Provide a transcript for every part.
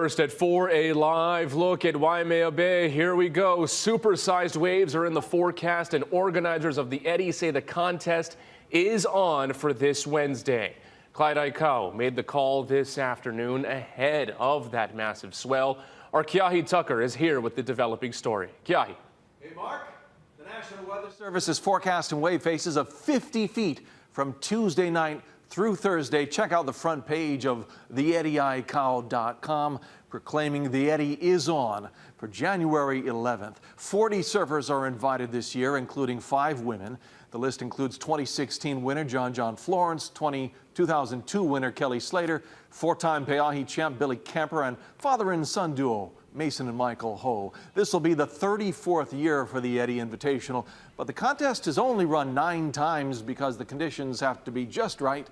First at 4, a live look at Waimea Bay. Here we go. Supersized waves are in the forecast, and organizers of the Eddy say the contest is on for this Wednesday. Clyde Aikau made the call this afternoon ahead of that massive swell. Our Kiahi Tucker is here with the developing story. Kiahi. Hey, Mark. The National Weather Service is forecasting wave faces of 50 feet from Tuesday night through Thursday. Check out the front page of theeddyaikau.com proclaiming the Eddy is on for January 11th. 40 surfers are invited this year, including 5 women. The list includes 2016 winner John Florence, 2002 winner Kelly Slater, 4-time Pe'ahi champ Billy Camper, and father and son duo Mason and Michael Ho. This will be the 34th year for the Eddy Invitational, but the contest is only run 9 times because the conditions have to be just right.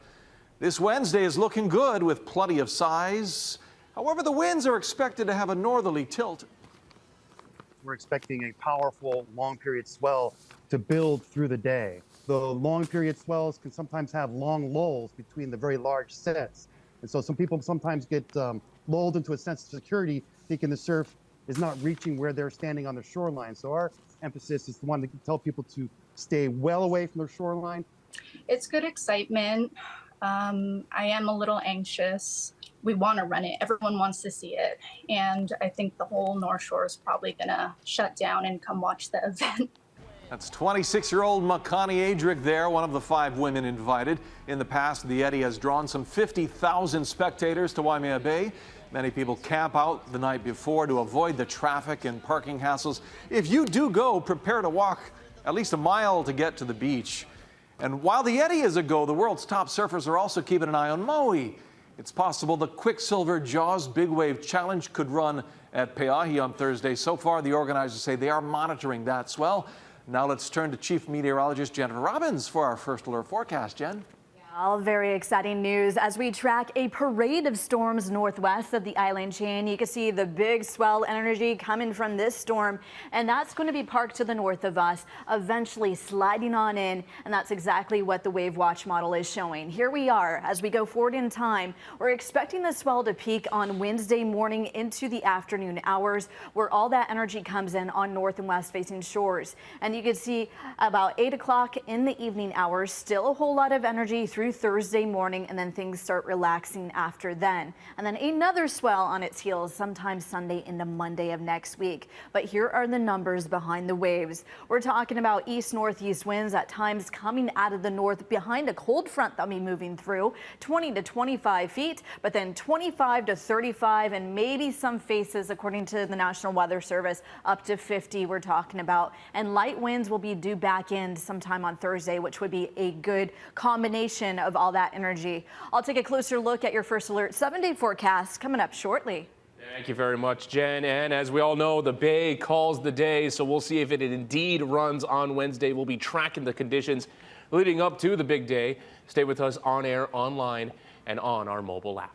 This Wednesday is looking good with plenty of size. However, the winds are expected to have a northerly tilt. We're expecting a powerful long period swell to build through the day. The long period swells can sometimes have long lulls between the very large sets. And so some people sometimes get lulled into a sense of security, thinking the surf is not reaching where they're standing on the shoreline. So our emphasis is to want to tell people to stay well away from the shoreline. It's good excitement. I am a little anxious. We want to run it. Everyone wants to see it. And I think the whole North Shore is probably going to shut down and come watch the event. That's 26-year-old Makani Adric there, one of the 5 women invited. In the past, the Eddy has drawn some 50,000 spectators to Waimea Bay. Many people camp out the night before to avoid the traffic and parking hassles. If you do go, prepare to walk at least a mile to get to the beach. And while the Eddy is a go, the world's top surfers are also keeping an eye on Maui. It's possible the Quicksilver Jaws Big Wave Challenge could run at Pe'ahi on Thursday. So far, the organizers say they are monitoring that swell. Now let's turn to Chief Meteorologist Jennifer Robbins for our first alert forecast. Jen? All very exciting news as we track a parade of storms northwest of the island chain. You can see the big swell energy coming from this storm, and that's going to be parked to the north of us, eventually sliding on in, and that's exactly what the Wave Watch model is showing. Here we are as we go forward in time. We're expecting the swell to peak on Wednesday morning into the afternoon hours, where all that energy comes in on north and west facing shores. And you can see about 8 o'clock in the evening hours, still a whole lot of energy through Thursday morning, and then things start relaxing after then. And then another swell on its heels sometime Sunday into Monday of next week. But here are the numbers behind the waves. We're talking about east-northeast winds at times coming out of the north behind a cold front that'll be moving through, 20 to 25 feet, but then 25 to 35 and maybe some faces, according to the National Weather Service, up to 50 we're talking about. And light winds will be due back in sometime on Thursday, which would be a good combination of all that energy. I'll take a closer look at your first alert 7-day forecast coming up shortly. Thank you very much, Jen. And as we all know, the Bay calls the day, so we'll see if it indeed runs on Wednesday. We'll be tracking the conditions leading up to the big day. Stay with us on air, online, and on our mobile app.